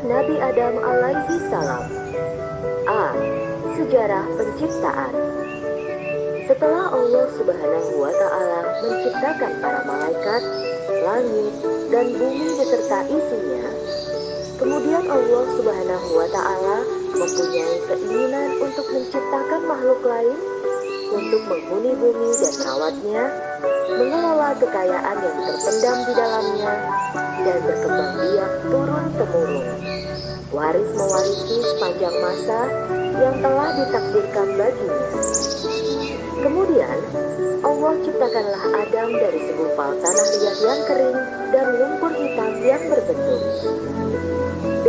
Nabi Adam alaihi salam. A. Sejarah penciptaan. Setelah Allah Subhanahu wa Ta'ala menciptakan para malaikat, langit, dan bumi beserta isinya, kemudian Allah Subhanahu wa Ta'ala mempunyai keinginan untuk menciptakan makhluk lain untuk menghuni bumi dan merawatnya, mengelola kekayaan yang terpendam di dalamnya, dan berkembang biak turun-temurun, waris mewarisi sepanjang masa yang telah ditakdirkan baginya. Kemudian, Allah ciptakanlah Adam dari segumpal tanah liat yang kering dan lumpur hitam yang berbentuk. B.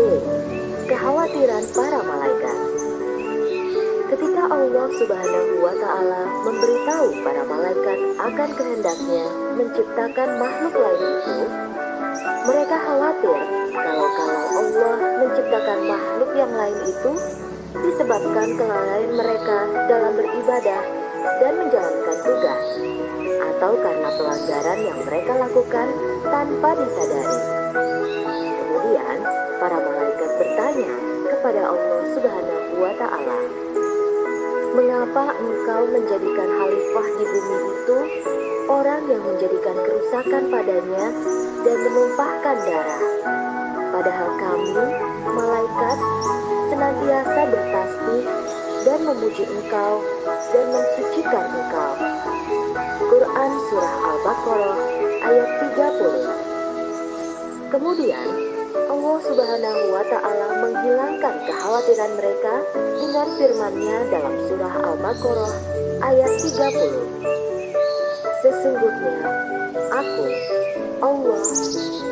Kekhawatiran para malaikat. Ketika Allah Subhanahu wa Ta'ala memberitahu para malaikat akan kehendaknya menciptakan makhluk lain itu, mereka khawatir kalau Allah menciptakan makhluk yang lain itu disebabkan kelalaian mereka dalam beribadah dan menjalankan tugas, atau karena pelanggaran yang mereka lakukan tanpa disadari. Kemudian, para malaikat bertanya kepada Allah Subhanahu wa Ta'ala, "Mengapa engkau menjadikan khalifah di bumi itu orang yang menjadikan kerusakan padanya dan menumpahkan darah? Padahal kami, malaikat, senantiasa bertasbih dan memuji engkau dan mensucikan engkau." Quran Surah Al-Baqarah ayat 30. Kemudian, Allah Subhanahu wa Ta'ala menghilangkan kekhawatiran mereka dengan firman-Nya dalam surah Al-Baqarah ayat 30. Sesungguhnya Aku, Allah,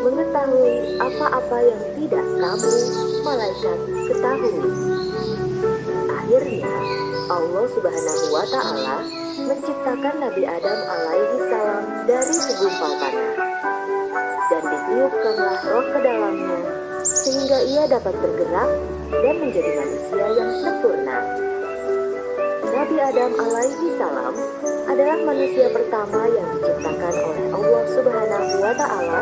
mengetahui apa-apa yang tidak kamu, malaikat, ketahui. Akhirnya, Allah Subhanahu wa Ta'ala menciptakan Nabi Adam alaihi salam dari segumpal tanah, dan ditiupkanlah roh ke dalamnya sehingga ia dapat bergerak dan menjadi manusia yang sempurna. Nabi Adam alaihi salam adalah manusia pertama yang diciptakan oleh Allah Subhanahu wa Ta'ala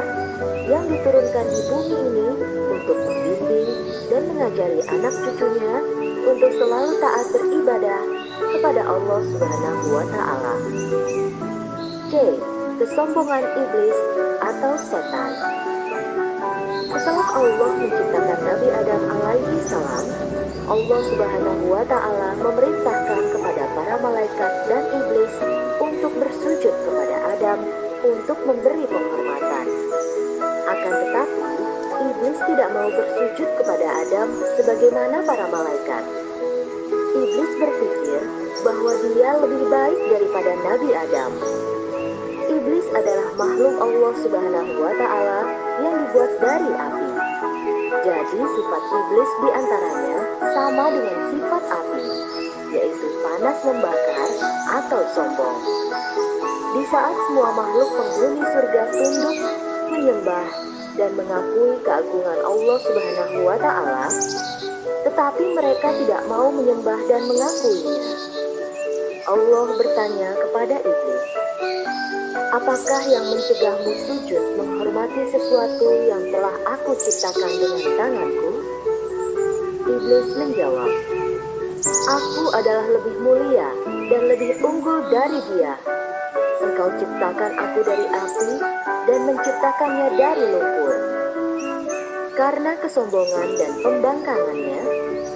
yang diturunkan di bumi ini untuk membimbing dan mengajari anak cucunya untuk selalu taat beribadah kepada Allah Subhanahu wa Ta'ala. C. Kesombongan iblis atau setan. Setelah Allah menciptakan Nabi Adam alaihi salam, Allah Subhanahu wa Ta'ala memerintahkan kepada para malaikat dan iblis untuk bersujud kepada Adam untuk memberi penghormatan. Akan tetapi, iblis tidak mau bersujud kepada Adam sebagaimana para malaikat. Iblis berpikir bahwa dia lebih baik daripada Nabi Adam. Iblis adalah makhluk Allah Subhanahu wa Ta'ala yang dibuat dari api. Jadi sifat iblis diantaranya sama dengan sifat api, yaitu panas membakar atau sombong. Di saat semua makhluk penghuni surga tunduk, menyembah, dan mengakui keagungan Allah Subhanahu wa Ta'ala, tetapi mereka tidak mau menyembah dan mengakuinya. Allah bertanya kepada iblis, "Apakah yang mencegahmu sujud menghormati sesuatu yang telah aku ciptakan dengan tanganku?" Iblis menjawab, "Aku adalah lebih mulia dan lebih unggul dari dia. Engkau ciptakan aku dari api dan menciptakannya dari lumpur." Karena kesombongan dan pembangkangannya,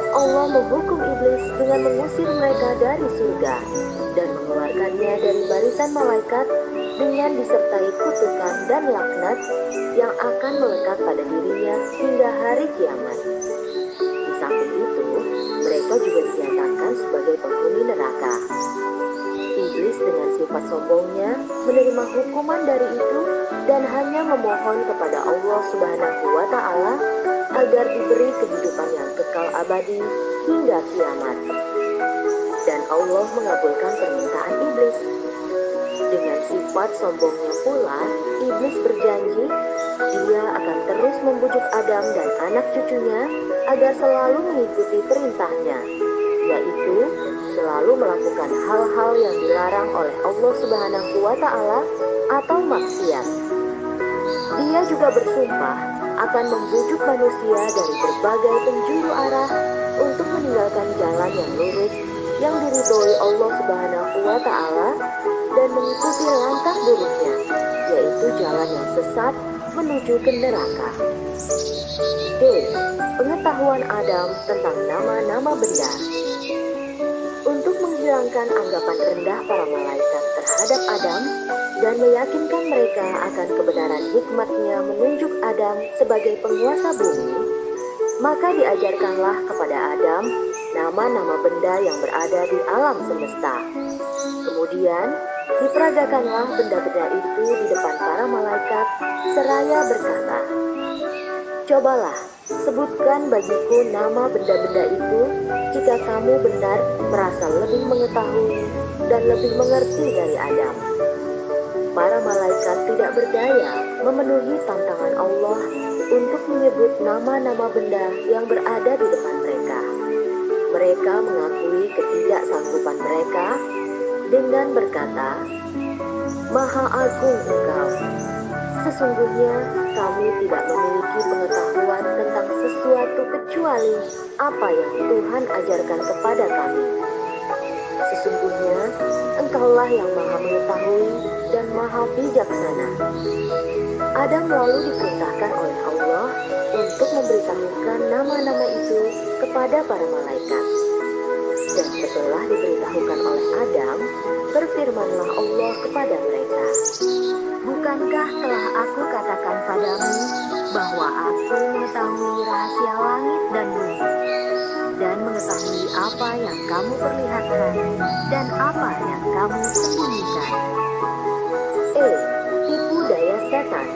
Allah menghukum iblis dengan mengusir mereka dari surga dan mengeluarkannya dari barisan malaikat dengan disertai kutukan dan laknat yang akan melekat pada dirinya hingga hari kiamat. Di samping itu, mereka juga dinyatakan sebagai penghuni neraka. Iblis dengan sifat sombongnya menerima hukuman dari itu dan hanya memohon kepada Allah Subhanahu wa Ta'ala agar diberi kehidupan yang kekal abadi hingga kiamat. Dan Allah mengabulkan permintaan iblis. Dengan sifat sombongnya pula, iblis berjanji dia akan terus membujuk Adam dan anak cucunya agar selalu mengikuti perintahnya, yaitu selalu melakukan hal-hal yang dilarang oleh Allah Subhanahu wa Ta'ala atau maksiat. Dia juga bersumpah akan membujuk manusia dari berbagai penjuru arah untuk meninggalkan jalan yang lurus yang diridhoi Allah Subhanahu wa Ta'ala dan mengikuti langkah buruknya, yaitu jalan yang sesat menuju ke neraka. D. Pengetahuan Adam tentang nama-nama benda. Untuk menghilangkan anggapan rendah para malaikat terhadap Adam dan meyakinkan mereka akan kebenaran hikmatnya menunjuk Adam sebagai penguasa bumi, maka diajarkanlah kepada Adam nama-nama benda yang berada di alam semesta. Kemudian diperagakanlah benda-benda itu di depan para malaikat seraya berkata, "Cobalah, sebutkan bagiku nama benda-benda itu jika kamu benar merasa lebih mengetahui dan lebih mengerti dari Adam." Para malaikat tidak berdaya memenuhi tantangan Allah untuk menyebut nama-nama benda yang berada di depan mereka. Mereka mengakui ketidaksanggupan mereka dengan berkata, "Maha Agung Engkau. Sesungguhnya kami tidak memiliki pengetahuan tentang sesuatu kecuali apa yang Tuhan ajarkan kepada kami. Sesungguhnya Engkaulah yang maha mengetahui dan maha bijaksana." Adam lalu diperintahkan oleh Allah untuk memberitahukan nama-nama itu kepada para malaikat. Dan setelah diberitahukan oleh Adam, berfirmanlah Allah kepada mereka, "Bukankah telah aku katakan padamu bahwa aku mengetahui rahasia langit dan bumi, dan mengetahui apa yang kamu perlihatkan dan apa yang kamu sembunyikan?" E. Tipu daya setan.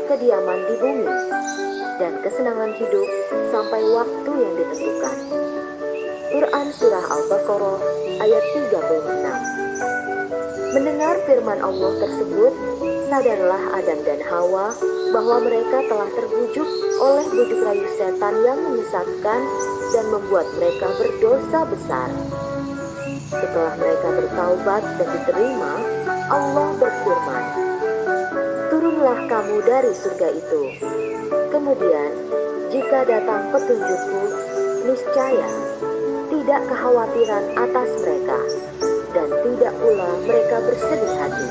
Kediaman di bumi dan kesenangan hidup sampai waktu yang ditentukan. Quran Surah Al-Baqarah ayat 36. Mendengar firman Allah tersebut, sadarlah Adam dan Hawa bahwa mereka telah terbujuk oleh bujuk rayu setan yang menyesatkan dan membuat mereka berdosa besar. Setelah mereka bertaubat dan diterima, Allah berfirman, "Turunlah kamu dari surga itu. Kemudian, jika datang petunjukku, niscaya tidak kekhawatiran atas mereka, dan tidak pula mereka bersedih hati."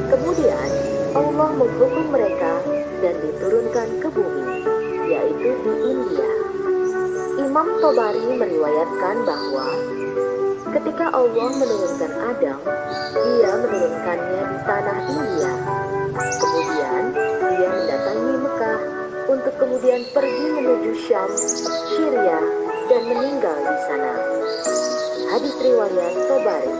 Kemudian, Allah menghukum mereka dan diturunkan ke bumi, yaitu di India. Imam Tobari meriwayatkan bahwa ketika Allah menurunkan Adam, Dia menurunkannya di tanah India. Kemudian dia mendatangi Mekah untuk kemudian pergi menuju Syam, Syria, dan meninggal di sana. Hadis riwayat Tobari.